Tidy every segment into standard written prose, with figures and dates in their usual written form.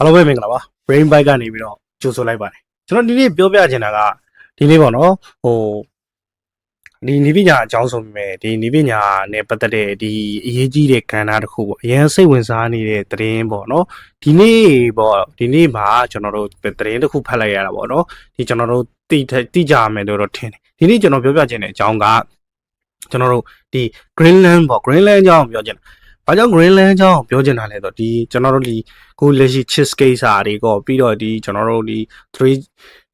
Hello ပဲမင်္ဂလာပါ Brain Bite ကနေပြီးတော့ကြိုဆိုလိုက်ပါတယ်ကျွန်တော်ဒီနေ့ပြောပြချင်တာကဒီနေ့ပေါ့နော်ဒီနိပညာအကြောင်းဆိုပေမဲ့ဒီနိပညာနဲ့ပတ်သက်တဲ့ဒီအရေးကြီးတဲ့ကဏ္ဍတစ်ခုပေါ့အရင်စိတ်ဝင်စားနေတဲ့သတင်းပေါ့နော်ဒီနေ့မှာကျွန်တော်တို့သတင်းတစ်ခုဖတ်လိုက်ရတာပေါ့နော်ဒီကျွန်တော်တို့သိကြရမယ်လို့တော့ထင်တယ်ဒီနေ့ကျွန်တော်ပြောပြချင်တဲ့အကြောင်းကကျွန်တော်တို့ဒီ Greenland ပေါ့ Greenland အကြောင်းပြောချင်တာဘာကြောင့် Greenland အကြောင်းပြောချင်တာလဲဆိုတော့ဒီကျွန်တော်တို့ဒီကိုလက်ရှိ cheesecake စာတွေကိုပြီးတော့ဒီကျွန်တော်တို့ဒီ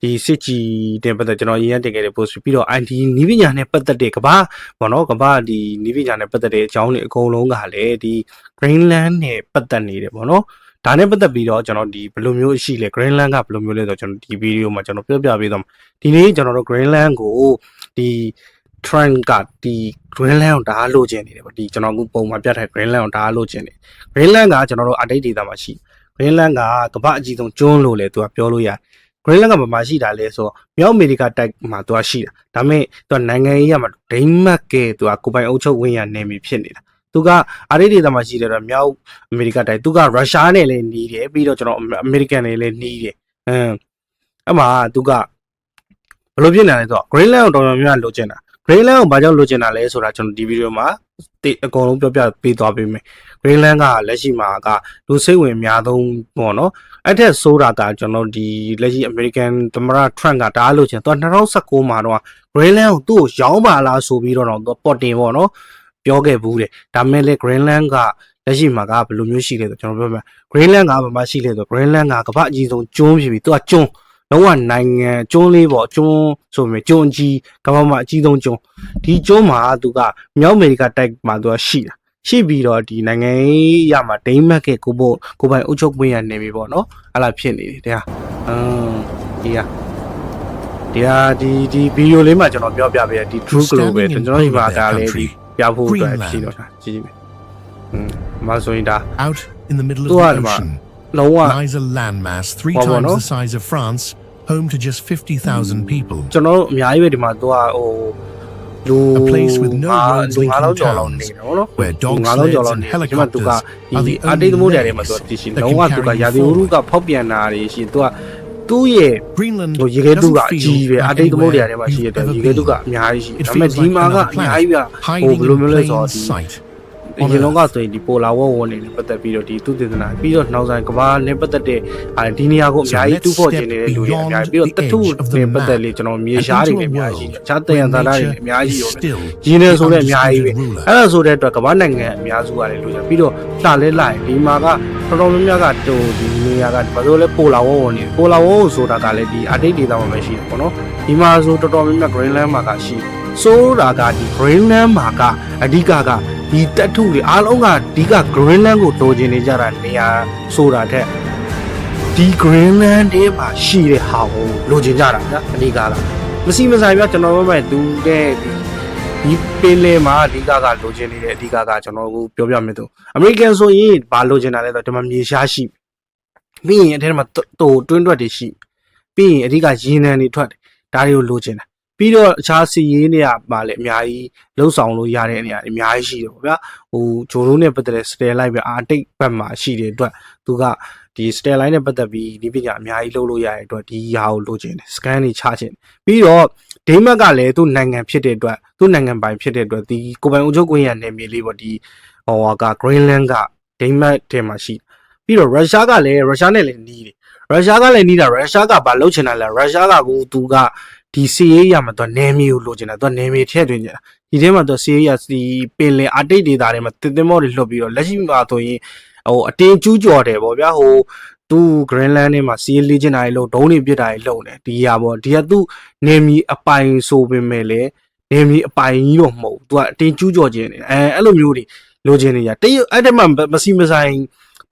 ဒီစစ်ကြီးတင်ပတ်သက်ကျွန်တော်အရင်တင်ခဲ့တဲ့ post ပြီးတော့ ID နီးပညာနဲ့ပတ်သက်တဲ့ကဘာပေါ့နော်ကဘာဒီနီးပညာနဲ့ပတ်သက်တဲ့အကြောင်းတွေအကုန်လုံးကလည်းဒီ Greenland နဲ့ပတ်သက်နေတယ်ပေါ့နော်ဒါနဲ့ပတ်သက်ပြီးတော့ကျွန်တော်ဒီဘယ်လိုမျိုးရှိလဲ Greenland ကဘယ်လိုမျိုးလဲဆိုတော့ကျွန်တော်ဒီ video မှာကျွန်တော်ပြောပြပေးတော့ဒီနေ့ကျွန်တော်တို့ Greenland ကိုဒီ trend ကဒီ Greenland ကိုဒါလိုချင်နေတယ်ပေါ့ဒီကျွန်တော်အခုပုံမှာပြထား Greenland ကိုဒါလိုချင်တယ် Greenland ကကျွန်တော်တို့ Arctic ဒေသမှာရှိ Greenland ကကမ္ဘာအကြီးဆုံးကျွန်းလို့လေသူကပြောလို့ရတယ် Greenland ကဘာမှရှိတာလဲဆိုတော့မြောက်အမေရိကတိုက်မှာသူကရှိတာဒါပေမဲ့သူကနိုင်ငံရေးရမှာဒိန်းမတ်ကဲသူကကိုပိုင်အုပ်ချုပ်ဝင်ရနေပြီဖြစ်နေတာသူကအာရိဒေသမှာရှိတယ်တော့မြောက်အမေရိကတိုက်သူကရုရှားနဲ့လည်းနှီးတယ်ပြီးတော့ကျွန်တော်အမေရိကန်နဲ့လည်းနှီးတယ်အဲ့မှာသူကဘယ်လိုဖြစ်နေလဲဆိုတော့ Greenland ကိုတော်တော်များများလိုချင်တာ Greenland ကိုဘာကြောင့်လိုချင်တာလဲဆိုတာကျွန်တော်ဒီဗီဒီယိုမှာအကုန်လုံးပြောပြပေးသွားပေးမယ် Greenland ကလက်ရှိမှာကလူစိတ်ဝင်အများဆုံးပေါ့နော်အဲ့ထက်ဆိုးတာကကျွန်တော်ဒီလက်ရှိ American သမ္မတ Trump ကဒါလိုချင်သူက2019မှာတော့ Greenland ကိုသူ့ကိုရောင်းပါလားဆိုပြီးတော့သူပေါ်တင်ပေါ့နော်ပြောခဲ့ဘူးတယ်ဒါမဲ့လေ Greenland ကလက်ရှိမှာကဘယ်လိုမျိုးရှိလဲဆိုကျွန်တော်ပြောပြမယ် Greenland ကဘာမှရှိလဲဆို Greenland ကကမ္ဘာအကြီးဆုံးကျွန်းဖြစ်ပြီးသူကကျွန်းလုံးဝနိုင်ငံကျွန်းလေးပေါ့ကျွန်းဆိုပေမဲ့ကျွန်းကြီးကမ္ဘာမှာအကြီးဆုံးကျွန်းဒီကျွန်းမှာသူကမြောက်အမေရိကတိုက်မှာသူကရှိပြီးတော့ဒီနိုင်ငံရေးရမှာဒိန်းမတ်ကကိုပိုင်အုပ်ချုပ်ခွင့်ရနေပြီပေါ့နော်အဲ့လိုဖြစ်နေတယ်တရားဒီဗီဒီယိုလေးမှာကျွန်တော်ပြောပြပေးရဒီ True Global ကျွန်တော်ဒီမှာဒါလေးဒီပြဖို့အတွက်ရှိတော့တာကြည့်မယ်မဆိုရင်ဒါ out in the middle of the ocean lies a landmass 3 times the size of France home to just 50,000 people ကျွန်တော်အများကြီးပဲဒီမှာသူကa place with no roads linking towns where dogs sleds and helicopters are the only ways that can carry you forward သူ့ရဲ့ Greenland ကိုရေခဲတုကအကြီးပဲအတိတ်သမုဒ္ဒရာထဲမှာရှိတဲ့ရေခဲတုကအများကြီးရှိတယ်ဒါပေမဲ့ဒီမှာကအများကြီးပဲဘယ်လိုမျိုးလဲဆိုတော့ဒီရေလုံးကဆိုရင်ဒီပိုလာဝေါနေနဲ့ပတ်သက်ပြီးတော့ဒီသူတည်နာပြီးတော့နောက်ဆိုင်ကဘာနဲ့ပတ်သက်တဲ့ဒီနေရာကိုအများကြီးတူးဖော်ခြင်းနေတဲ့လူတွေအများကြီးပြီးတော့တထုနဲ့ပတ်သက်လေကျွန်တော်မြေရှားတွေလည်းအများကြီးအခြားတယံသာလာတွေလည်းအများကြီးရောရင်းနေဆိုတဲ့အများကြီးပဲအဲ့ဒါဆိုတဲ့အတွက်ကဘာနိုင်ငံအများစုကလည်းလူကြပြီးတော့လှလဲလှရင်ဒီမှာကတော်တော်များများကဒီနေရာကဘာလို့လဲပိုလာဝေါနေပိုလာဝေါဆိုတာကလည်းဒီအတိတ်ဒေသမှာပဲရှိတယ်ပေါ့နော်ဒီမှာဆိုတော်တော်များများ Greenland မှာကရှိဆိုတာကဒီ Greenland မှာကအဓိကဒီတက်ထုတွေအားလုံးကဒီက Greenland ကိုတိုးချင်နေကြတာနေရာဆိုတာထက်ဒီ Greenland တွေမှာရှိတဲ့ဟာကိုလိုချင်ကြတာဗျာအဓိကမရှိမဆိုင်ဗျာကျွန်တော်တို့မဲ့သူတဲ့ဒီပင်လယ်မှာအဓိကလိုချင်နေတဲ့အဓိကကျွန်တော်ကိုပြောပြမယ်သူ American ဆိုရင်ဘာလိုချင်တာလဲဆိုတော့ဒီမှာမြေရှားရှိပြီးရင်အထဲမှာတွင်းတွက်တွေရှိပြီးရင်အဓိကရေနံတွေထွက်တယ်ဒါတွေကိုလိုချင်တာပြီးတော့အခြားစီရေးနေရပါလေအများကြီးလှုပ်ဆောင်လို့ရတဲ့နေရာအများကြီးရှိတယ်ပေါ့ဗျာဂျိုလိုနဲ့ပတ်သက်တဲ့ style လိုက်ပဲအာတိတ်ဘက်မှာရှိတဲ့အတွက်သူကဒီ style line နဲ့ပတ်သက်ပြီးဒီပညာအများကြီးလှုပ်လို့ရတဲ့အတွက်ဒီဟာကိုလိုချင်တယ် scan တွေချချင်ပြီးတော့ဒိန်းမတ်ကလည်းသူ့နိုင်ငံဖြစ်တဲ့အတွက်သူ့နိုင်ငံပိုင်ဖြစ်တဲ့အတွက်ဒီကိုပိုင်အုပ်ချုပ်ခွင့်ရနယ်မြေလေးပေါ့ဒီက Greenland ကဒိန်းမတ်ထဲမှာရှိပြီးတော့ရုရှားကလည်းရုရှားနဲ့လည်းနှီးတယ်ရုရှားကလည်းနှီးတာရုရှားကဘာလုပ်ချင်တာလဲရုရှားကသူကဒီစီရေးရမှာသူနယ်မြေကိုလိုချင်တာသူနယ်မြေထည့်သွင်းကြတာဒီထဲမှာသူစီရေးရဒီပင်လယ်အတိတ်ဒေသတွေမှာတင်မောတွေလှုပ်ပြီးတော့လက်ရှိမှာဆိုရင်အတင်းကျူးကျော်တယ်ပေါ့ဗျာသူ Greenland ထဲမှာစီရေးလေးချင်တာတွေလှုပ်ဒုံးတွေပစ်တာတွေလှုပ်တယ်ဒီဟာပေါ့ဒီကသူနယ်မြေအပိုင်ဆိုပေမဲ့လည်းနယ်မြေအပိုင်ကြီးတော့မဟုတ်သူကအတင်းကျူးကျော်ခြင်းနေအဲ့လိုမျိုးတွေလိုချင်နေကြတရုတ်အဲ့တမှာမရှိမဆိုင်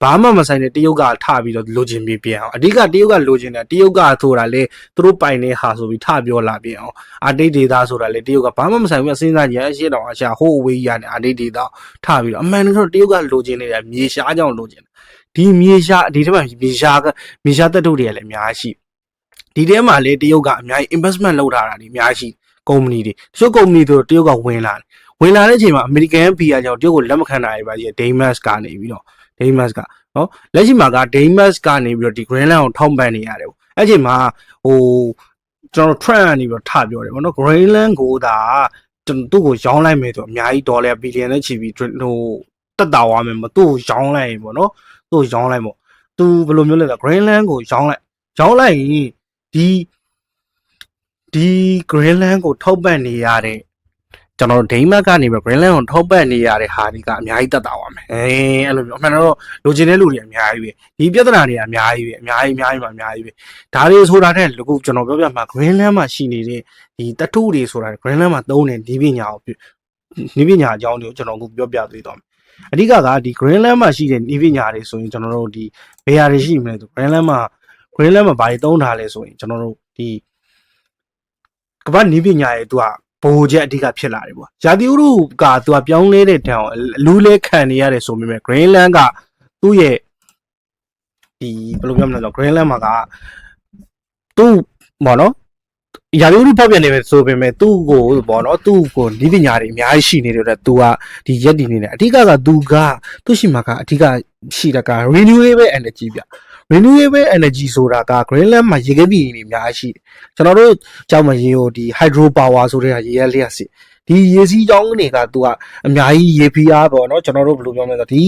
ဘာမှမဆိုင်တဲ့တရုတ်ကထပြီးတော့လိုချင်ပြီးပြန်အောင်အဓိကတရုတ်ကလိုချင်တယ်တရုတ်ကဆိုတာလေသူတို့ပိုင်နေဟာဆိုပြီးထပြောလာပြန်အောင်အာတိတ်ဒေသဆိုတာလေတရုတ်ကဘာမှမဆိုင်ဘူးစဉ်းစားကြည့်အရှိတောင်အရှာဟိုးအဝေးရနေအာတိတ်ဒေသထပြီးတော့အမှန်တော့တရုတ်ကလိုချင်နေတာမြေရှားကြောင့်လိုချင်တယ်ဒီမြေရှားဒီထဲမှာမြေရှားတက်ထုတ်တွေကလည်းအများကြီးဒီထဲမှာလေတရုတ်ကအများကြီး investment လုပ်ထားတာတွေအများကြီးကုမ္ပဏီတွေတချို့ကုမ္ပဏီတို့တရုတ်ကဝင်လာတဲ့အချိန်မှာ American ဘီယာကြောင့်တရုတ်ကိုလက်မခံနိုင်ပါကြီး Damas ကနေပြီးတော့ Damas က နော်လက်ရှိမှာက Damas ကနေပြီးတော့ဒီ Greenland ကိုထောက်ပံ့နေရတယ်ပေါ့အဲ့ချိန်မှာဟိုကျွန်တော် trend ကနေပြီးတော့ထပြောတယ်ပေါ့နော် Greenland ကိုဒါသူ့ကိုရောင်းလိုက်မယ်ဆိုအများကြီးဒေါ်လာဘီလီယံနဲ့ချီပြီးဟိုတက်တာသွားမယ်မသူ့ကိုရောင်းလိုက်ရင်ပေါ့နော်သူ့ကိုရောင်းလိုက်ပေါ့သူဘယ်လိုမျိုးလဲဆို Greenland ကိုရောင်းလိုက်ရင်ဒီ Greenland ကိုထောက်ပံ့နေရတဲ့ကျွန်တော်ဒိန်းမတ်ကနေပြီး Greenland ကိုထောက်ပံ့နေရတဲ့ဟာဒီကအများကြီးတက်တာပါမယ်အဲ့လိုမျိုးအမှန်တော့လိုချင်တဲ့လူတွေအများကြီးပဲဒီပြဿနာတွေအများကြီးပဲအများကြီးပဲဒါတွေဆိုတာတဲ့လူကကျွန်တော်ပြောပြမှာ Greenland မှာရှိနေတဲ့ဒီတထုတွေဆိုတာ Greenland မှာသုံးတဲ့ဒီပညာကိုဒီပညာအကြောင်းတွေကိုကျွန်တော်အခုပြောပြပေးသွားမယ်အဓိကကဒီ Greenland မှာရှိတဲ့ဒီပညာတွေဆိုရင်ကျွန်တော်တို့ဒီဘယ်ဟာတွေရှိမလဲဆို Greenland မှာဘာတွေသုံးထားလဲဆိုရင်ကျွန်တော်တို့ဒီကမ္ဘာဒီပညာရဲ့သူကဘိုးချက်အဓိကဖြစ်လာတယ်ပေါ့ရာသီဥတုကသူကပြောင်းလဲတဲ့တန်အောင်အလူးလဲခံနေရတယ်ဆိုပေမဲ့ Greenland ကသူ့ရဲ့ဒီဘယ်လိုပြောမလဲဆို Greenland မှာကသူ့ဘောနော်ရာသီဥတုဖောက်ပြန်နေပဲဆိုပေမဲ့သူ့ကိုဘောနော်သူ့ကိုဒီပညာတွေအများကြီးရှိနေတယ်တဲ့သူကဒီရက်တည်နေတယ်အဓိကသူရှိမှာကအဓိကရှိတာက renewable energy ပြ renewable energy ဆိုတာက Greenland မှာရေခဲပြင်တွေအများကြီးရှိတယ်ကျွန်တော်တို့ကြောက်မရေကိုဒီ hydro power ဆိုတဲ့ဟာရေရလျက်စစ်ဒီရေစီးကြောင်းတွေကသူကအများကြီးရေဖိအားပေါ့နော်ကျွန်တော်တို့ဘယ်လိုပြောမလဲဆိုဒီ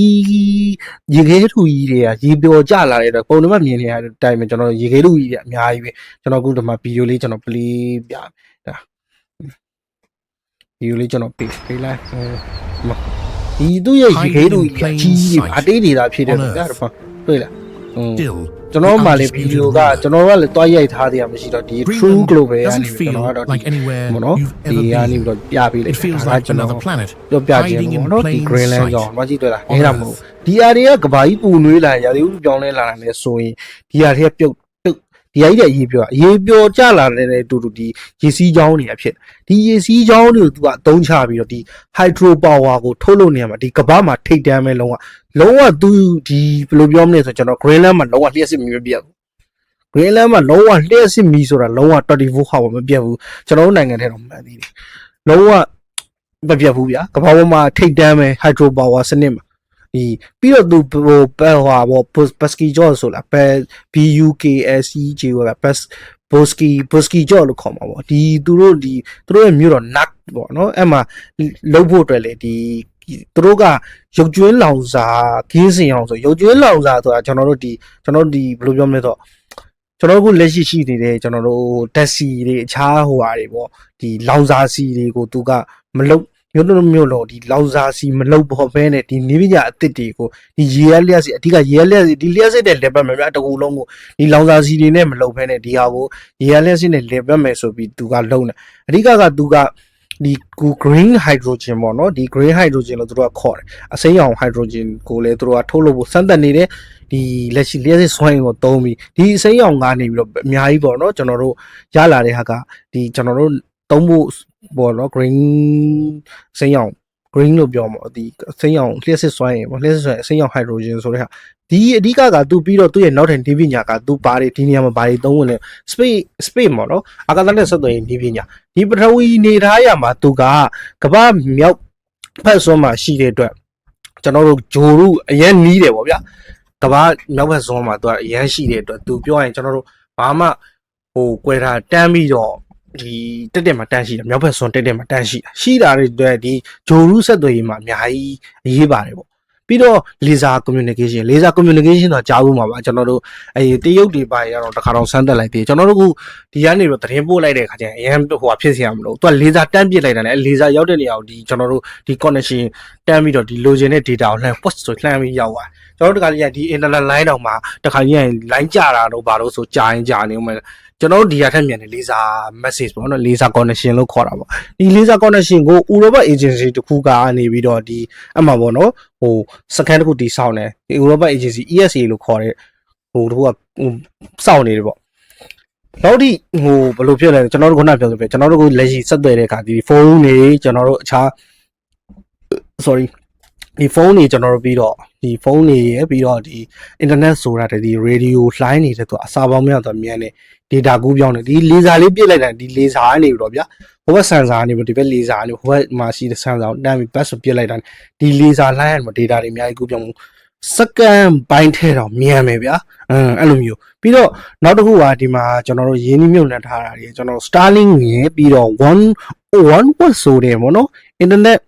ရေခဲထူကြီးတွေကရေပျော်ကျလာတဲ့ပုံတွေမှာမြင်နေရတဲ့အတိုင်းပဲကျွန်တော်ရေခဲထူကြီးတွေအများကြီးပဲကျွန်တော်အခုဒီမှာဗီဒီယိုလေးကျွန်တော် play ပြဒါဗီဒီယိုလေးကျွန်တော်ပေးလိုက်ဒီသူ့ရဲ့ရေခဲထူကြီးကြီးအတေးနေတာဖြစ်တယ်ဗျာတော့တွေ့လားကျွန်တော်မှလည်းဗီဒီယိုကကျွန်တော်ကလည်းတွားရိုက်ထားသေးရမရှိတော့ဒီ True Global ကနေကျွန်တော်ကတော့ဒီမနော်ဒီကနေပြီးတော့ပြပေးလိုက်တာကျွန်တော်ပြောပြခြင်းပေါ့နော်ဒီ Greenland ကြောင့်မကြည့်တွေ့လားအဲ့ဒါမဟုတ်ဒီအရာတွေကကဘာကြီးပူနွေးလာရာသီဥတုပြောင်းလဲလာတယ်ဆိုရင်ဒီအရာတွေကပြုတ်ဒီအရာကြီးအရေးပြောကျလာတဲ့တူတူဒီရေစီးကြောင်းတွေအဖြစ်ဒီရေစီးကြောင်းတွေကိုသူကအသုံးချပြီးတော့ဒီ hydro power ကိုထုတ်လုပ်နေရမှာဒီကဘာမှာထိတ်တန်းမဲ့လုံးဝသူဒီဘယ်လိုပြောမလဲဆိုကျွန်တော် Greenland မှာလုံးဝလျှက်စစ်မီမပြတ်ဘူး Greenland မှာလုံးဝလျှက်စစ်မီဆိုတာလုံးဝ24 hour မပြတ်ဘူးကျွန်တော်တို့နိုင်ငံထဲတော့မှန်သေးတယ်လုံးဝမပြတ်ဘူးဗျာကဘာပေါ်မှာထိတ်တန်းမဲ့ hydro power စနစ်မှာဒီပြီးတော့သူBusky Jaw ဆိုလား BUKSEJ ဆိုတာ Busky Jaw လို့ခေါ်မှာပေါ့ဒီသူတို့ရဲ့မြို့တော့ nut ပေါ့နော်အဲ့မှာလှုပ်ဖို့အတွက်လေဒီသူတို့ကရုပ်ကျွင်းလောင်စာခင်းစင်အောင်ဆိုရုပ်ကျွင်းလောင်စာဆိုတာကျွန်တော်တို့ဒီဘယ်လိုပြောမလဲဆိုကျွန်တော်တို့လက်ရှိနေတဲ့ကျွန်တော်တို့တက်စီတွေအခြားဟိုဟာတွေပေါ့ဒီလောင်စာစီတွေကိုသူကမလုတ်မြို့လို့ဒီလောင်စာစီမလုတ်ဖို့ပဲနဲ့ဒီနေပညာအသစ်တွေကိုဒီရေရလျက်စီအဓိကရေရလျက်စီဒီလျက်စစ်တဲ့လက်ပတ်မယ်ဗျာတကူလုံးကိုဒီလောင်စာစီတွေနဲ့မလုတ်ဖဲနဲ့ဒီဟာကိုရေရလျက်စစ်နဲ့လက်ပတ်မယ်ဆိုပြီးသူကလုံးတယ်အဓိကသူကဒီ green hydrogen ပေါ့နော်ဒီ green hydrogen လို့သူတို့ကခေါ်တယ်အစိမ်းရောင် hydrogen ကိုလည်းသူတို့ကထုတ်လုပ်ဖို့စမ်းသပ်နေတယ်ဒီလက်ရှိလျှက်စစ်စွမ်းအင်ကိုသုံးပြီးဒီအစိမ်းရောင်ကနေပြီးတော့အများကြီးပေါ့နော်ကျွန်တော်တို့ရလာတဲ့ဟာကဒီကျွန်တော်တို့သုံးဖို့ပေါ့နော် green အစိမ်းရောင် green လို့ပြောမှာဒီအစိမ်းရောင်လျှက်စစ်စွမ်းအင်ပေါ့လျှက်စစ်စွမ်းအစိမ်းရောင် hydrogen ဆိုတဲ့ဟာဒီအဓိကသူပြီးတော့သူ့ရဲ့နောက်ထပ်ဒီပညာကသူဘာတွေဒီနေရာမှာဘာတွေသုံးဝင်လဲ space ပေါ့နော်အာကာသနဲ့ဆက်သွယ်ရင်ဒီပညာဒီပထဝီနေထားရမှာသူကကမ္ဘာမြောက်ဖက်စွန်းမှာရှိတဲ့အတွက်ကျွန်တော်တို့ဂျိုရုအရင်နီးတယ်ပေါ့ဗျာကမ္ဘာမြောက်ဖက်စွန်းမှာသူကအရင်ရှိတဲ့အတွက်သူပြောရင်ကျွန်တော်တို့ဘာမှကွယ်တာတန်းပြီးတော့ဒီတက်မှာတန်းရှိတာမြောက်ဖက်စွန်းတက်မှာတန်းရှိတာတွေအတွက်ဒီဂျိုရုဆက်သွယ်ရေးမှာအများကြီးအရေးပါတယ်ပေါ့ပြီးတော့ laser communication တော့ကြားဖို့မှာပါကျွန်တော်တို့တရုတ်တွေပါရတော့တခါတော့စမ်းတက်လိုက်သေးကျွန်တော်တို့ကဒီကနေတော့သတင်းပို့လိုက်တဲ့ခါကျရင်အရင်ဖြစ်เสียမလို့သူက laser တန်းပစ်လိုက်တာနဲ့ laser ရောက်တဲ့နေရာကိုဒီကျွန်တော်တို့ဒီ connection တန်းပြီးတော့ဒီ လိုချင်တဲ့ data ကိုလှမ်း post ဆိုလှမ်းပြီးရောက်သွားကျွန်တော်တို့တခါကြီးဒီ internet line တောင်မှာတခါကြီး line ကြတာတော့ဘာလို့ဆိုကြာနေဦးမယ်ကျွန်တော်တို့ဒီရထက်မြန်တဲ့ laser message ပေါ့နော် laser connection လို့ခေါ်တာပေါ့ဒီ laser connection ကို Europa agency တခုကနေပြီးတော့ဒီအမှပေါ့နော်စကန်တခုတီးဆောင်တယ်ဒီ Europa agency ESA လို့ခေါ်တဲ့တခုကစောင့်နေတယ်ပေါ့နောက်ဒီဘယ်လိုဖြစ်လဲကျွန်တော်တို့ခုနပြောဆိုပြကျွန်တော်တို့ကိုလက်ရှိဆက်သွယ်တဲ့အခါဒီဖုန်းတွေကျွန်တော်တို့အခြား sorry ဒီဖုန်းတွေကျွန်တော်တို့ပြီးတော့ဒီဖုန်းတွေရပြီးတော့ဒီ internet ဆိုတာဒီ radio line နေတဲ့သူအစာပေါင်းများတော့မြန်နေ data ကူးပြောင်းတယ်ဒီ laser လေးပြစ်လိုက်တာဒီ laser ကနေပြီးတော့ဗျာဟိုဘက် sensor ကနေပြီးဒီဘက် laser ကနေဟိုဘက်မှာရှိတဲ့ sensor ကိုတန်းပြီး bus ပြစ်လိုက်တာဒီ laser line မှာ data တွေအများကြီးကူးပြောင်း စက္ကန့်ပိုင်းထဲတော့မြန်မယ်ဗျာအဲ့လိုမျိုးပြီးတော့နောက်တစ်ခုကဒီမှာကျွန်တော်တို့ရင်းနှီးမြှုပ်နှံထားတာတွေကျွန်တော် Starlink ရယ်ပြီးတော့1 watt ဆိုတယ်ပေါ့နော် internet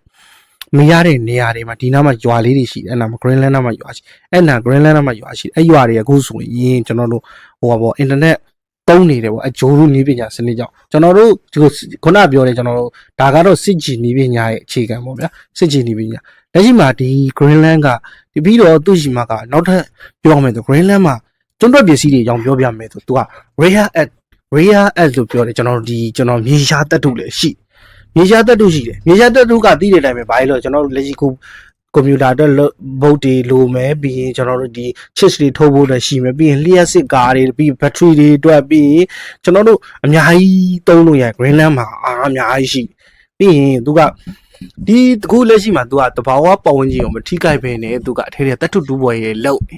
မရတဲ့နေရာတွေမှာဒီနားမှာရွာလေးတွေရှိတယ်အဲ့နာမှာ Greenland နားမှာရွာရှိအဲ့နာ Greenland နားမှာရွာရှိအဲ့ရွာတွေအခုဆိုရင်ကျွန်တော်တို့ဟိုပါပေါ့ internet တုံးနေတယ်ပေါ့အဂျိုးတို့နီးပညာစနစ်ကြောင့်ကျွန်တော်တို့ခုနပြောတယ်ကျွန်တော်တို့ဒါကတော့စစ်ကြည်နီးပညာရဲ့အခြေခံပေါ့ဗျာစစ်ကြည်နီးပညာလက်ရှိမှာဒီ Greenland ကဒီပြီးတော့သူ့ရှိမှာကနောက်ထပ်ပြောရမယ်ဆို Greenland မှာကျွန်းတွက်ပစ္စည်းတွေအကြောင်းပြောပြမယ်ဆိုသူက rare earth လို့ပြောတယ်ကျွန်တော်မြေရှားသတ္တုလည်းရှိမြေရှားသတ္တုရှိတယ်မြေရှားသတ္တုကသိတဲ့အတိုင်းပဲဘာလို့ကျွန်တော်တို့လက်ရှိကွန်ပျူတာအတွက်ဘုတ်တွေလိုမယ်ပြီးရင်ကျွန်တော်တို့ဒီ chips တွေထုတ်ဖို့လည်းရှိမယ်ပြီးရင်လျှက်စစ်ကားတွေပြီး battery တွေအတွက်ပြီးရင်ကျွန်တော်တို့အများကြီးသုံးလို့ရ Greenland မှာအများကြီးရှိပြီးရင်သူကဒီအခုလက်ရှိမှာသူကတဘာဝပတ်ဝန်းကျင်ကိုမထိခိုက်ပဲနဲ့သူကအထဲထဲတတ်ထုတူပွဲရေလုံနေ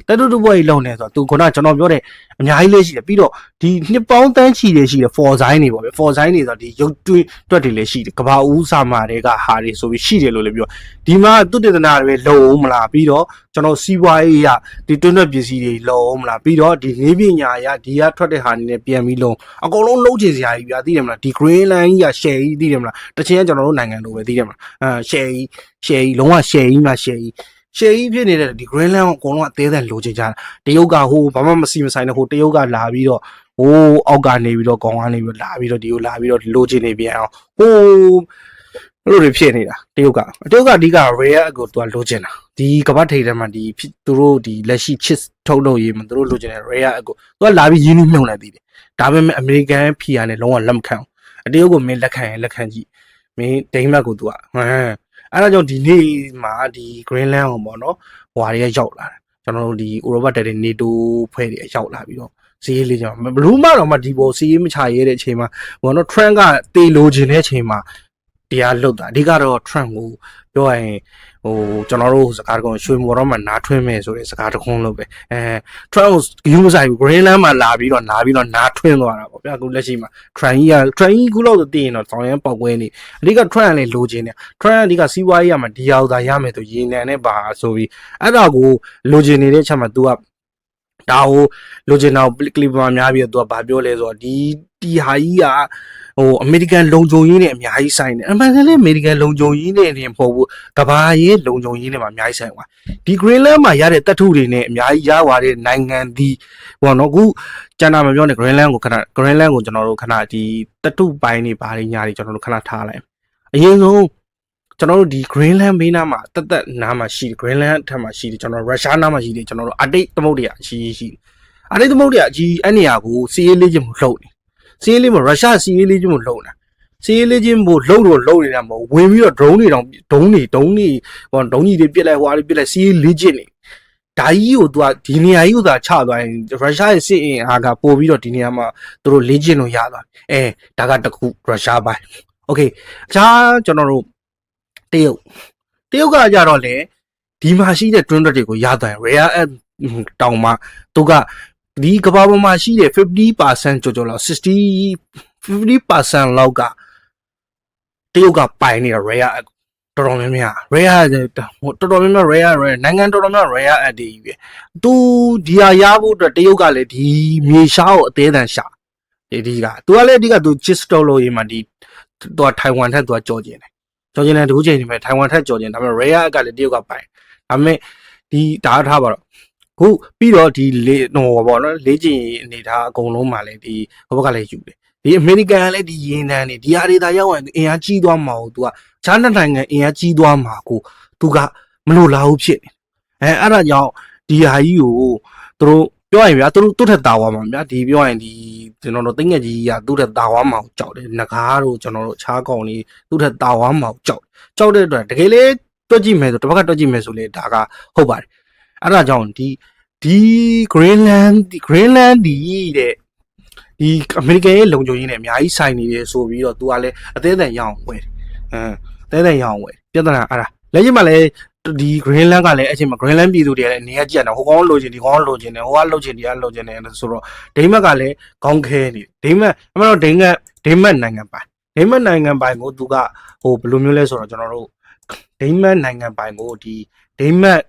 တတ်ထုတူပွဲရေလုံနေဆိုတော့သူခုနကျွန်တော်ပြောတဲ့အများကြီးလေးရှိတယ်ပြီးတော့ဒီနှစ်ပေါင်းတန်းချီတွေရှိတယ် for sign တွေပေါ့ဗျ for sign တွေဆိုတော့ဒီရုပ်တွင်းတွက်တွေလည်းရှိတယ်ကဘာဦးစာမာတွေကဟာတွေဆိုပြီးရှိတယ်လို့လည်းပြောဒီမှာသူတေသနာတွေလုံအောင်မလားပြီးတော့ကျွန်တော်စီးပွားရေးရဒီတွင်းတွက်ပစ္စည်းတွေလုံအောင်မလားပြီးတော့ဒီနေပညာရဒီကထွက်တဲ့ဟာနေနဲ့ပြန်ပြီးလုံအကုန်လုံးလုံးချင်စရာကြီးဗျာသိတယ်မလားဒီ Greenland ကြီးက share ကြီးသိတယ်မလားတချင်ကကျွန်တော်တို့နိုင်ငံလိုပဲသိတယ်မလားshare ကြီးလုံးဝ share ကြီးမှာ share ကြီးဖြစ်နေတဲ့ဒီ Greenland ကိုအကုန်လုံးအသေးသက်လိုချင်ကြတာတရုတ်ကဟိုဘာမှမစီမဆိုင်တဲ့ဟိုတရုတ်ကလာပြီးတော့ဟိုအောက်ကနေပြီးတော့ခေါင်းကနေပြီးတော့လာပြီးတော့ဒီကိုလာပြီးတော့လိုချင်နေပြန်အောင်ဟိုလိုတွေဖြစ်နေတာတရုတ်ကအဓိက rare ကိုသူကလိုချင်တာဒီကပတ်ထိပ်ထဲမှာဒီသူတို့ဒီလက်ရှိ chips ထုတ်လို့ရေးမှာသူတို့လိုချင်တဲ့ rare ကိုသူကလာပြီးရင်းနှီးမြှုပ်နှံသေးတယ်ဒါပေမဲ့ American ဖီယာနဲ့လုံးဝလက်မခံဘူးတရုတ်ကိုမင်းလက်ခံရင်လက်ခံကြည့်မင်းဒိန်းမတ်ကိုသူကအဲ့ဒါကြောင့်ဒီနေ့မှာဒီ Greenland ကိုပေါ့နော်ဟိုဟာတွေရောက်လာတယ်ကျွန်တော်တို့ဒီ Europa တက်တဲ့ NATO ဖွဲ့တွေရောက်လာပြီးတော့စီးရေးလေးကြောင့်ဘလူးမတော့မှဒီပေါ်စီးရေးမချရဲတဲ့အချိန်မှာဘောနော် Trump ကတေလိုချင်တဲ့အချိန်မှာတရားလွတ်တာအဓိကတော့ Trump ကိုပြောရရင်ဟိုကျွန်တော်တို့စကားတကုံရွှေမော်တော့မှနားထွင်းမယ်ဆိုတဲ့စကားတကုံလို့ပဲTrump ကိုယူမဆိုင်ဘူး Greenland မှာလာပြီးတော့နားထွင်းသွားတာပေါ့ဗျာအခုလက်ရှိမှာ Trump ကြီးခုလောက်ဆိုတည်ရင်တော့ဆောင်းရမ်းပေါက်ကွဲနေအဓိက Trump လည်းလိုချင်တယ် Trump အဓိကစီးပွားရေးရမှာဒီရောက်သာရမယ်ဆိုရေနံနဲ့ပါဆိုပြီးအဲ့ဒါကိုလိုချင်နေတဲ့ချက်မှာ तू ကဒါကိုလိုချင်တော့ကလစ်ပါများပြီးတော့ तू ကဘာပြောလဲဆိုတော့ဒီဟာကြီးကဟိုအမေရိကန်လုံခြုံရေးနဲ့အများကြီးဆိုင်တယ်အမှန်တကယ်လည်းအမေရိကန်လုံခြုံရေးနဲ့တင်မဟုတ်ဘူးကဘာရေးလုံခြုံရေးနဲ့မှာအများကြီးဆိုင်သွားဒီ Greenland မှာရတဲ့တပ်ထုတွေနဲ့အများကြီးရသွားတဲ့နိုင်ငံဒီဘောနော်အခုကျန်တာမပြောနဲ့ Greenland ကိုကျွန်တော်တို့ခဏဒီတပ်ထုပိုင်းတွေဘာတွေညာတွေကျွန်တော်တို့ခဏထားလိုက်အရင်ဆုံးကျွန်တော်တို့ဒီ Greenland ဘေးနားမှာတက်နားမှာရှိတယ် Greenland ထက်မှာရှိတယ်ကျွန်တော်ရုရှားနားမှာရှိတယ်ကျွန်တော်တို့Arctic သမုဒ္ဒရာအကြီးရှိတယ်Arctic သမုဒ္ဒရာအကြီးအဲ့နေရာကိုစီးရေးလေးချင်းမလှုပ်နေစီးရေးလေးမှာရုရှားစီးရေးလေးချင်းမလှုပ်နေစီးရေးလေးချင်းကိုလှုပ်နေတာမဟုတ်ဝင်ပြီးတော့ drone တွေတောင်ဒုံးကြီးတွေပြစ်လိုက်ဟွာတွေပြစ်လိုက်စီးရေးလေးချင်းနေဒါကြီးကိုသူကဒီနေရာကြီးကိုသာချသွားရင်ရုရှားရဲ့စစ်အင်အားကပို့ပြီးတော့ဒီနေရာမှာသူတို့လေးချင်းလို့ရသွားဒါကတခုရုရှားပိုင်းโอเคအခြားကျွန်တော်တို့တရုတ်ကကြတော့လေဒီမှာရှိတဲ့ twin တွေကိုရသွားရင် rare earth တောင်မှသူကဒီကဘာပေါ်မှာရှိတဲ့ 50% ကျော်လောက်50% လောက်ကတရုတ်ကပိုင်နေတာ rare earth တော်တော်များများ rare တော်တော်များများ rare နိုင်ငံတော်တော်များ rare earth တွေကြီးပဲသူဒီဟာရဖို့အတွက်တရုတ်ကလည်းဒီမြေရှားကိုအသေးအံရှာဒီကသူကလည်းအဓိကသူ chip ထုတ်လို့ရေးမှာဒီသူကထိုင်ဝမ်ထက်သူကကြော်ကျင်တယ်တခုချိန်နေမဲ့ထိုင်ဝမ်ထက်ကြော်ကျင်ဒါပေမဲ့ rare ကလည်းတရုတ်ကပိုင်ဒါပေမဲ့ဒီဒါထားပါတော့ခုပြီးတော့ဒီဟိုပေါ့နော်လေးကျင်အနေထားအကုန်လုံးမှာလည်းဒီဘက်ကလည်းယူတယ်ဒီအမေရိကန်ကလည်းဒီရင်းနှန်းနေဒီဟာတွေဒါရောက်ရင်အင်အားကြီးသွားမှာကိုသူကချားနိုင်ငံအင်အားကြီးသွားမှာကိုသူကမလို့လာဘူးဖြစ်နေအဲ့ဒါကြောင့်ဒီဟာကြီးကိုသူတို့ပြောရင်ဗျာသူတို့ထက်တာဝါမှာဗျာဒီပြောရင်ဒီကျွန်တော်တို့တိတ်ငက်ကြီးကသူ့ထက်တာဝါမှာကြောက်တယ်ငကားတို့ကျွန်တော်တို့ခြားကောင်လေးသူ့ထက်တာဝါမှာကြောက်တဲ့အတွက်တကယ်လေတွက်ကြည့်မယ်ဆိုတစ်ဘက်ကတွက်ကြည့်မယ်ဆိုလေဒါကဟုတ်ပါတယ်အဲ့ဒါကြောင့်ဒီ Greenland ဒီတဲ့ဒီအမေရိကန်ရဲ့လုံခြုံရေးနဲ့အများကြီးဆိုင်နေတယ်ဆိုပြီးတော့သူကလည်းအသေးအံရအောင်ဝယ်တယ်ပြဿနာအဲ့ဒါလက်ရှိမှာလည်းဒီ Greenland ကလည်းအချိန်မှာ Greenland ပြည်သူတွေလည်းနေရာကြည့်ရတာဟိုကောင်လိုချင်ဒီကောင်လိုချင်တယ်ဟိုကလိုချင်ဒီကလိုချင်တယ်ဆိုတော့ဒိန်းမတ်ကလည်းခေါင်းခဲနေဒိန်းမတ်အမှန်တော့ဒိန်းမတ်နိုင်ငံပိုင်ကိုသူကဟိုဘယ်လိုမျိုးလဲဆိုတော့ကျွန်တော်တို့ဒိန်းမတ်နိုင်ငံပိုင်ကိုဒီဒိန်းမတ်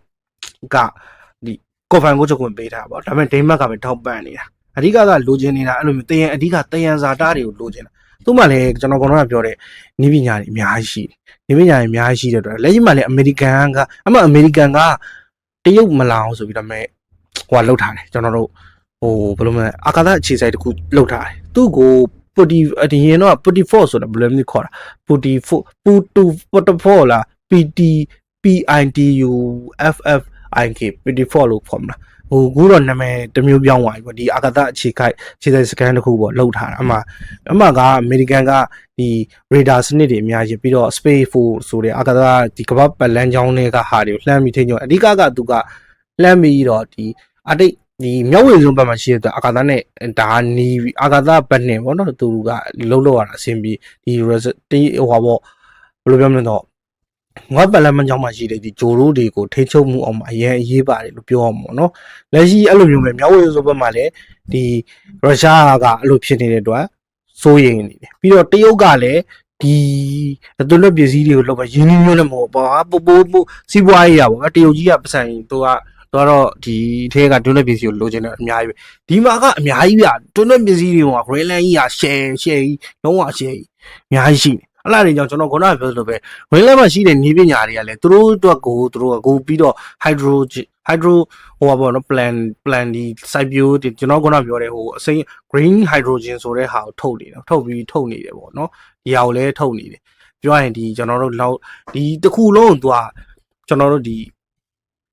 ကဒီကော်ဖန်ကိုချုပ်ခွင့်ပေးထားပါဒါပေမဲ့ဒိန်းမတ်ကပဲထောက်ပံ့နေတာအဓိကလိုချင်နေတာအဲ့လိုမျိုးတယံအဓိကတယံဇာတာတွေကိုလိုချင်တာသူ့မှာလည်းကျွန်တော်ကတော့ပြောတဲ့နည်းပညာတွေအများကြီးရှိတယ်နည်းပညာတွေအများကြီးရှိတဲ့အတွက်လက်ရှိမှာလည်းအမေရိကန်ကအမေရိကန်ကတရုတ်မလာအောင်ဆိုပြီးတော့မဲ့ဟိုကလောက်ထားတယ်ကျွန်တော်တို့ဟိုဘယ်လိုမလဲအာကာသအခြေစိုက်တစ်ခုလောက်ထားတယ်သူ့ကိုပုတီအရင်တော့ပုတီ4ဆိုတာဘယ်လိုမျိုးခေါ်တာပုတူ4လား PT PITU FFIK PT4 လို့ခေါ်မှာဟိုကူတော့နာမည်တစ်မျိုးပြောင်းသွားပြီပေါ့ဒီအာကာသအခြေစိုက်စကန်တစ်ခုပေါ့လောက်ထားတာအမှကအမေရိကန်ကဒီ radar စနစ်တွေအများကြီးပြီးတော့ space force ဆိုတဲ့အာကာသဒီကမ္ဘာပတ်လမ်းကြောင်းတွေကဟာတွေကိုလှမ်းပြီးထိန်းချုပ်အဓိကသူကလှမ်းပြီးတော့ဒီအတိတ်ဒီမြောက်ဝေစုံဘက်မှာရှိတဲ့အာကာသနဲ့ဒါနီးအာကာသဘက်နဲ့ပေါ့နော်သူကလှုပ်ရတာအဆင်ပြေဒီဟိုဟာပေါ့ဘယ်လိုပြောမလဲတော့ငါပတ်လမ်းမကြောင်းမှာရှိတဲ့ဒီဂျိုရိုးတွေကိုထိချုပ်မှုအောင်မှာအရင်အရေးပါတယ်လို့ပြောရမှာပေါ့နော်လက်ရှိအဲ့လိုမျိုးပဲမြောက်ဝေစုံဘက်မှာလည်းဒီရုရှားကအဲ့လိုဖြစ်နေတဲ့အတွက်စိုးရိမ်နေတယ်ပြီးတော့တရုတ်ကလည်းဒီသူတို့ပစ္စည်းတွေကိုလောက်ပဲရင်းနှီးမျိုးနဲ့မဟုတ်ပါပို့စီးပွားရေးရပါဘောတရုတ်ကြီးကပတ်စံသူကတော့ဒီထဲကတွန်းတဲ့ပစ္စည်းကိုလိုချင်တယ်အများကြီးပဲဒီမှာကအများကြီးပြတွန်းတဲ့ပစ္စည်းတွေက Greenland ကြီးက share ကြီးလုံးဝ share ကြီးအများကြီးရှိတယ်အဲ့လားတွေကြောင့်ကျွန်တော်ခုနကပြောသလိုပဲ Greenland မှာရှိတဲ့နည်းပညာတွေကလည်းသူတို့အတွက်ကိုသူတို့ကကိုပြီးတော့ hydro ဟိုပါပေါ့နော် plan ဒီ site view ကျွန်တော်ခုနပြောတဲ့ဟိုအစိမ်း green hydrogen ဆိုတဲ့ဟာကိုထုတ်နေတယ်ထုတ်နေတယ်ပေါ့နော်ဒီဟာကိုလည်းထုတ်နေတယ်ပြောရရင်ဒီကျွန်တော်တို့လောက်ဒီတစ်ခုလုံးသူကကျွန်တော်တို့ဒီ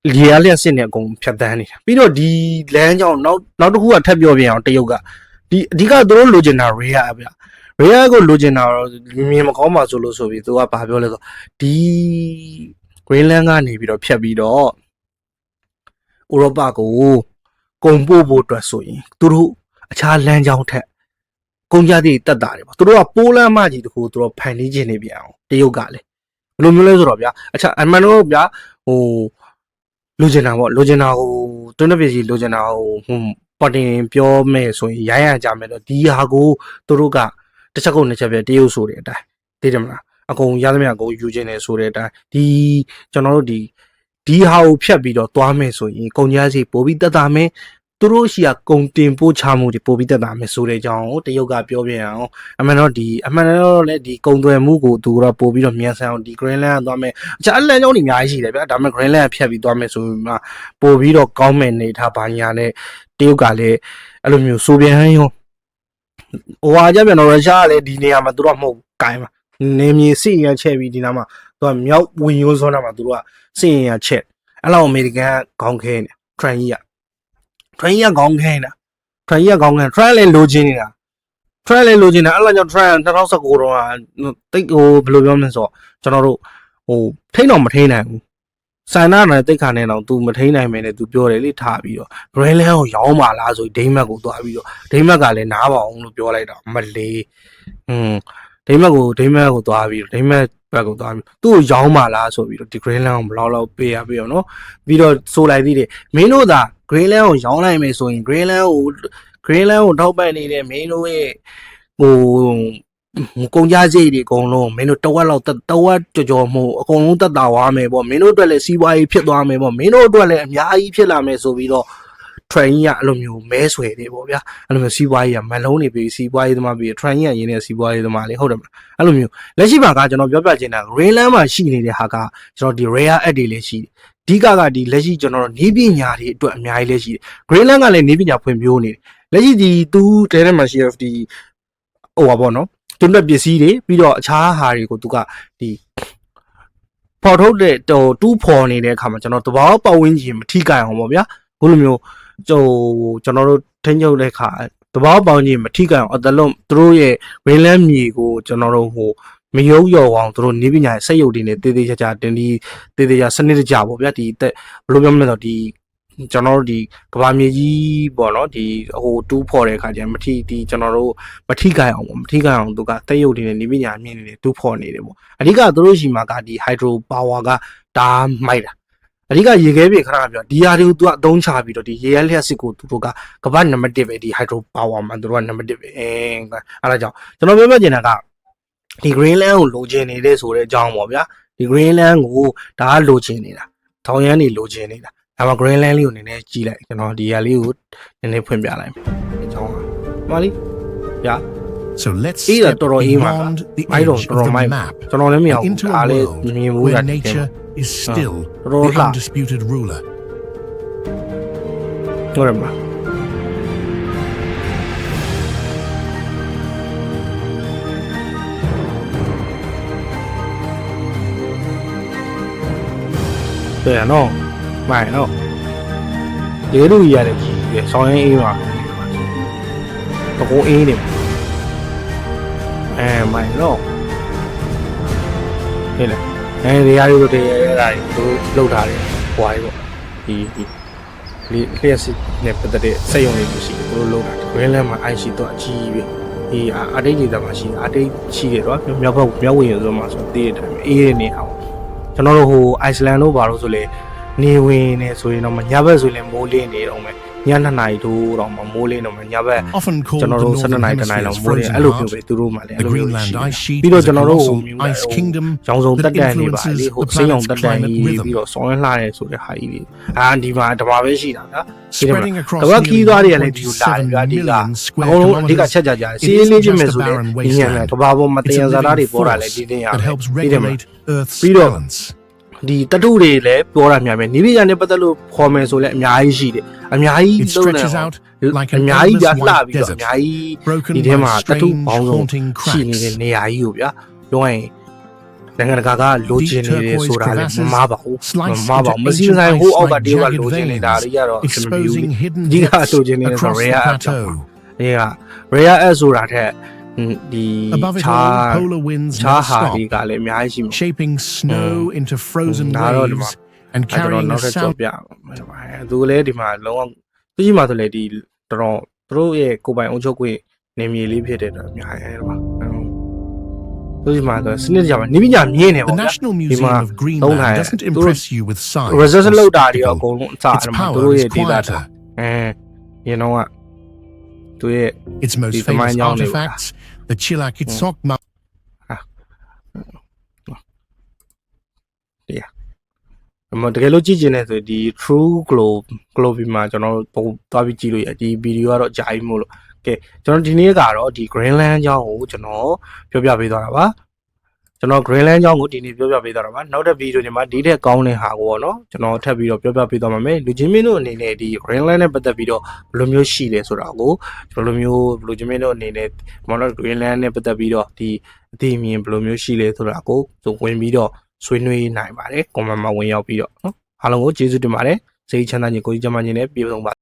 လေယာဉ်လျှက်စစ်နေအကုန်ဖြတ်တန်းနေတာပြီးတော့ဒီလမ်းကြောင်းနောက်တစ်ခုကထပ်ပြောပြအောင်တရုတ်ကဒီအဓိကသူတို့လိုချင်တာ rare ဗျ rare ကိုလိုချင်တာတော့မြင်မကောင်းပါဆိုလို့ဆိုပြီးသူကဘာပြောလဲဆိုဒီ Greenland ကနေပြီးတော့ဖြတ်ပြီးတော့ဥရောပကိုကုန်ပို့ဖို့အတွက်ဆိုရင်သူတို့အခြားလမ်းကြောင်းထက်ကုန်ကြတဲ့တက်တာတွေပေါ့သူတို့ကပိုးလမ်းမကြီးတခုသူတို့ဖန်တီးခြင်းနေပြန်အောင်တရုတ်ကလည်းဘယ်လိုမျိုးလဲဆိုတော့ဗျာအခြားအမှန်တော့ဗျာဟိုလိုချင်တာပေါ့လိုချင်တာဟိုတွန်းတဲ့ပစ္စည်းလိုချင်တာဟိုပေါ်တင်ပြောမယ်ဆိုရင်ရိုင်းရကြမယ်တော့ဒီဟာကိုသူတို့ကတစ်ချက်ကုန်တစ်ချက်ပြတရုတ်ဆိုတဲ့အတိုင်းသိတယ်မလားအကုန်ရသမျှအကုန်ယူခြင်းနေဆိုတဲ့အတိုင်းဒီကျွန်တော်တို့ဒီဟာကိုဖြတ်ပြီးတော့သွားမယ်ဆိုရင်ကုန်ကြစီပို့ပြီးတက်တာမယ်သူတို့ရှိကကုန်တင်ပို့ချမှုတွေပို့ပြီးတက်တာမယ်ဆိုတဲ့အကြောင်းကိုတရုတ်ကပြောပြအောင်အမှန်တော့လည်းဒီကုန်သွယ်မှုကိုသူတို့ပို့ပြီးတော့မြန်ဆန်အောင်ဒီ Greenland ကသွားမယ်အခြားလမ်းကြောင်းတွေအများကြီးရှိတယ်ဗျာဒါပေမဲ့ Greenland ကဖြတ်ပြီးသွားမယ်ဆိုရင်မှပို့ပြီးတော့ကောင်းမယ်နေထားပါညာနဲ့တရုတ်ကလည်းအဲ့လိုမျိုးဆိုပြန်ရောဟိုဟာကြပြန်တော့ရုရှားကလည်းဒီနေရာမှာသူတို့ကမဟုတ်ကိုင်းမှာနေမြေစစ်ရချက်ပြီးဒီနားမှာသူကမြောက်ဝင်ရိုးစောနာမှာသူတို့ကစစ်ရချက်အဲ့လောက်အမေရိကန်ကခေါင်းခဲနေ train ကြီးကခေါင်းခဲနေတာ train လည်းလိုချင်နေတာအဲ့လောက်ကြောင့် train 2019တော့တိတ်ဟိုဘယ်လိုပြောမလဲဆိုတော့ကျွန်တော်တို့ဟိုထိန်းတော့မထိန်းနိုင်ဘူးစန္ဒာနဲ့တိတ်ခါနဲ့တော့ तू မထိန်းနိုင်မယ်နဲ့ तू ပြောတယ်လေထားပြီးတော့ Greenland ကိုရောင်းပါလားဆိုဒိန်းမတ်ကိုသွားပြီးတော့ဒိန်းမတ်ကလည်းနားပါအောင်လို့ပြောလိုက်တာမလေးဒိန်းမတ်ကိုသွားပြီးတော့ဒိန်းမတ်ဘက်ကိုသွားပြီးသူ့ကိုရောင်းပါလားဆိုပြီးတော့ဒီ Greenland ကိုဘလောက်လောက်ပေးရပြီးတော့နော်ပြီးတော့ဆိုလိုက်သေးတယ်မင်းတို့သာ Greenland ကိုရောင်းလိုက်မယ်ဆိုရင် Greenland ကိုထောက်ပံ့နေတဲ့မင်းတို့ရဲ့ဟိုကုန်ကြစိတ်တွေအကုန်လုံးမင်းတို့တဝက်ကြော်မှုအကုန်လုံးတက်တာဝါမယ်ပေါ့မင်းတို့အတွက်လည်းစီးပွားရေးဖြစ်သွားမယ်ပေါ့မင်းတို့အတွက်လည်းအများကြီးဖြစ်လာမယ်ဆိုပြီးတော့ train ကအဲ့လိုမျိုးမဲဆွဲတယ်ပေါ့ဗျာအဲ့လိုမျိုးစီးပွားရေးကမလုံးနေပြီးစီးပွားရေးသမားပြီး train ကရင်းနေစီးပွားရေးသမားလေးဟုတ်တယ်မလားအဲ့လိုမျိုးလက်ရှိမှာကကျွန်တော်ပြောပြချင်တာ Greenland မှာရှိနေတဲ့ဟာကကျွန်တော်ဒီ rare app တွေလည်းရှိတယ်အဓိကဒီလက်ရှိကျွန်တော်တို့နေပညာတွေအတွက်အများကြီးလည်းရှိတယ် Greenland ကလည်းနေပညာဖွံ့ဖြိုးနေတယ်လက်ရှိဒီသူတဲထဲမှာရှိတဲ့ဒီဟိုပါပေါ့နော်တွန်းတဲ့ပစ္စည်းတွေပြီးတော့အခြားဟာတွေကိုသူကဒီပေါ်ထုတ်တဲ့တူးဖော်နေတဲ့အခါမှာကျွန်တော်တဘာပတ်ဝန်းကျင်မထိကြအောင်ပေါ့ဗျာဘုလိုမျိုးကျွန်တော်တို့ထိန်းချုပ်တဲ့အခါတဘာပတ်ဝန်းကျင်မထိကြအောင်အတလုံးသူတို့ရဲ့ Greenland မြေကိုကျွန်တော်တို့ဟိုမယုံရောအောင်သူတို့နေပညာရဲ့စက်ရုပ်တွေနဲ့တေးသေးချာတင်ဒီတေးသေးချာစနစ်တကျပေါ့ဗျာဒီဘယ်လိုပြောမလဲဆိုတော့ဒီကျွန်တော်တို့ဒီကဘာမြေကြီးပေါ့နော်ဒီဟိုတူးဖော်တဲ့အခါကျရင်ကျွန်တော်တို့မထိခိုက်အောင်သူကတက်ရုပ်တွေနဲ့နေပညာမြင့်နေတယ်တူးဖော်နေတယ်ပေါ့အဓိကသူတို့ရှိမှာကဒီ hydro power ကဒါမိုက်တာအဓိကရေခဲပြေခဏပြောဒီဟာတွေကိုသူကအသုံးချပြီးတော့ဒီရေရဲလျှက်စစ်ကိုသူတို့ကကဘာနံပါတ်1ပဲဒီ hydro power မှာသူတို့ကနံပါတ်1ပဲအဲ့ဒါကြောင့်ကျွန်တော်ပြောပြချင်တာကဒီ Greenland ကိုလိုချင်နေတဲ့ဆိုတဲ့အကြောင်းပေါ့ဗျာဒီ Greenland ကိုဒါကလိုချင်နေတာထောင်ရမ်းနေလိုချင်နေတာ ဒါမှ Greenland လေးကိုနည်းနည်းကြည့်လိုက်ကျွန်တော်ဒီဟာလေးကိုနည်းနည်းဖွင့်ပြလိုက်မယ်အကြောင်းပါမလေးဗျာ So let's Either step Toro Ima, beyond the I don't edge of Toro the Mai- mapကျွန်တော်လည်းမရ and ဘူး into ဒါ a လေး world မြင်မှု where တာ nature is still Toro the La. undisputed ruler. ဟုတ်တယ်မလား对啊，喏，买喏，这个路也得去，双人 A 嘛，都好 A 的，哎，买喏，对了，哎，你家有这来都漏ထားတယ်，坏個，ဒီလျှက်စစ်နဲ့ပတ်သက်တဲ့စက်ရုံတွေရှိတယ်သူတို့လုံးတာ Greenland မှာ IC တော့အကြီးပဲဒီအတိတ်ဒေသမှာရှိအတိတ်ရှိတယ်တော့မြောက်ဘက်မြောက်ဝင်ရုံဆိုမှဆိုတည်တယ်အေးရနေအောင်ကျွန်တော်တို့ဟို Iceland တို့ဘာလို့ဆိုလေနေဝင်နေဆိုရင်တော့ညဘက်ဆိုရင်မိုးလင်းနေတော့မယ်ည2နာရီထိုးတော့မိုးလင်းတော့မယ်ညဘက် Often ကျွန် called တော် the တို့12 Northern နာရီတနိုင် Hemisphere's လောက်မိုးလင်း frozen အဲ့လိုမျိုး heart, ပဲသူတို့မှလည်း the Greenland ice sheet ပြီးတော့ is ကျွန် a တော်တို့ဟို colossal ice kingdom ရောင်စုံတက်တန်နေပါ that လေဟို influences စိတ်ရောင် the တက်တန် planet's ကြီး climate ပြီး rhythm. တော့ဆောင်းရလှတယ်ဆိုတဲ့ဟာကြီးတွေဒီမှာဓမ္မပဲရှိတာဗျာ Spreading across ကမ္ဘာခီးသွားတွေကလည်းဒီလိုလာတယ် nearly ဗျာဒီက 1.7 million အ square ကုန်လုံးအဓိက kilometers. ချက်ကြကြစီး It ရေး isn't လေးချင်း just မဲ့ a ဆိုလေ barren ဒီညံ wasteland. ကဘာပေါ်မှာတ It's ယံ a ဇာတာတွေ living ပေါ်တာလေ force ဒီတင်ရ that helps ပြီးတယ်မလား regulate Earth'sပြီးတော့ balance. ဒီတတုတွေလည်းပြောတာများပဲနိဗ္ဗာန်နဲ့ပတ်သက်လို့ခေါ်မယ်ဆိုလည်းအများကြီးရှိတယ်အများကြီး It လုံးနေ stretches out like အ an များကြီး endless ပြလှ white ပြီးတော့အ desert, များကြီး broken ဒီထဲမှာ by တတု strange ပေါင်းစုံ haunting ရှိနေ cracks. တဲ့နေရာကြီးကိုဗျာပြောရင်နိုင်ငံတကာကလိုချင်နေတယ်ဆိုတာလည်းမမှားပါဘူးမမှားပါဘူးမစည်းဆိုင်ဟိုအောက်ကတည်းကလိုချင်နေတာတွေကတော့အဆင်မပြေဘူး Exposing hidden ဒီက depths လိုချင်နေတဲ့ဆို across the rare app plateau. ဒီက rare app ဆိုတာထက်ဒီ Above it ခြာ all, း polar winds ခြား never ဟာ stop, တွေကလည်းအများကြီးရှိမှာ shaping snow into frozen ဒါတော့ဒီမှာ waves and ကျွန်တော် carrying နော a က်ထပ်ကြော် sound ပြသူလည်းဒီမှာလုံးဝသူကြီးမှာဆိုလေဒီတော်တော်သူတို့ရဲ့ကိုယ်ပိုင်အုပ်ချုပ်ခွင့်နေမြေလေးဖြစ်တဲ့တော့အများကြီးဒီမှာသူကြီးမှာဆိုစနစ်ကြမှာနိဗ္ဗာန်မြင်နေပါ The ဗျာ National ဒီ Museum မှာ of Greenland doesn't impress you with size resist or လောက်တာတွေအ spectacle. ကုန်လုံးအစား Its အဲ့မှာသူ power တို့ is ရဲ့ဒေတာတာ quieter. ရင်တော့ကသူရဲ့ Its most Die famous Domain Young artifacts, the Chilakitsok Mountain. တကယ်လို့ကြည့်ကျင်နေဆိုဒီ True Globe မှာကျွန်တော်တို့သွားပြီးကြည့်လို့ရဒီဗီဒီယိုကတော့ကြာပြီမို့လို့ကဲကျွန်တော်ဒီနေ့ကတော့ဒီ Greenland အကြောင်းကိုကျွန်တော်ပြောပြပေးသွားတာပါကျွန်တော် Greenland အကြောင်းကိုဒီနေ့ပြောပြပေးသွားတာပါနောက်တဲ့ဗီဒီယိုတွေမှာဒီထက်ကောင်းတဲ့ဟာကိုပေါ့နော်ကျွန်တော်ထပ်ပြီးတော့ပြောပြပေးသွားပါမယ်လူချင်းမင်းတို့အနေနဲ့ဒီ Greenland နဲ့ပတ်သက်ပြီးတော့ဘယ်လိုမျိုးရှိလဲဆိုတာကိုဘယ်လိုမျိုးလူချင်းမင်းတို့အနေနဲ့မော်နော် Greenland နဲ့ပတ်သက်ပြီးတော့ဒီအသိအမြင်ဘယ်လိုမျိုးရှိလဲဆိုတာကိုဝင်ပြီးတော့ဆွေးနွေးနိုင်ပါတယ်ကွန်မန့်မှာဝင်ရောက်ပြီးတော့နော်အားလုံးကိုကျေးဇူးတင်ပါတယ်စိတ်ချမ်းသာခြင်းကိုယ်ကြီးကျန်းမာခြင်းနဲ့ပြည့်စုံပါ